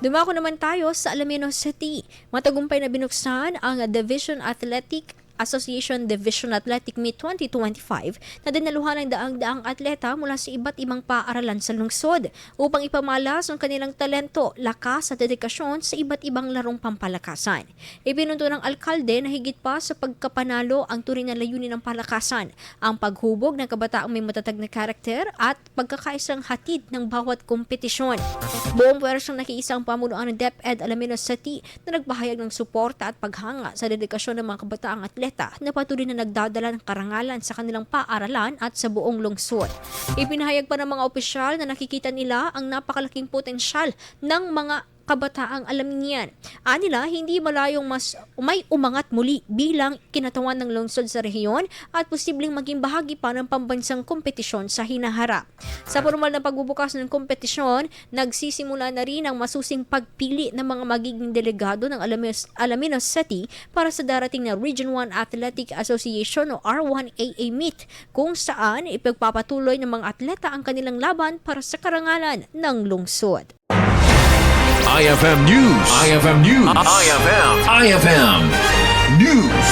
Dumako naman tayo sa Alaminos City. Matagumpay na binuksan ang Division Athletic Association Division Athletic Meet 2025 na dinaluhan ng daang-daang atleta mula sa iba't ibang paaralan sa lungsod upang ipamalas ang kanilang talento, lakas at dedikasyon sa iba't ibang larong pampalakasan. Ipinunto ng alkalde na higit pa sa pagkapanalo ang tunay na layunin ng palakasan, ang paghubog ng kabataang may matatag na karakter at pagkakaisang hatid ng bawat kompetisyon. Buong pwersang nakiisang pamunuan ng DepEd Alaminos City na nagpahayag ng suporta at paghanga sa dedikasyon ng mga kabataang atleta na patuloy na nagdadala ng karangalan sa kanilang paaralan at sa buong lungsod. Ipinahayag pa ng mga opisyal na nakikita nila ang napakalaking potensyal ng mga kabataang Alaminian. Anila, hindi malayong mas may umangat muli bilang kinatawan ng lungsod sa rehiyon at posibleng maging bahagi pa ng pambansang kompetisyon sa hinaharap. Sa formal na pagbubukas ng kompetisyon, nagsisimula na rin ang masusing pagpili ng mga magiging delegado ng Alaminos City para sa darating na Region 1 Athletic Association o R1AA Meet, kung saan ipagpapatuloy ng mga atleta ang kanilang laban para sa karangalan ng lungsod. IFM News. IFM News. IFM News.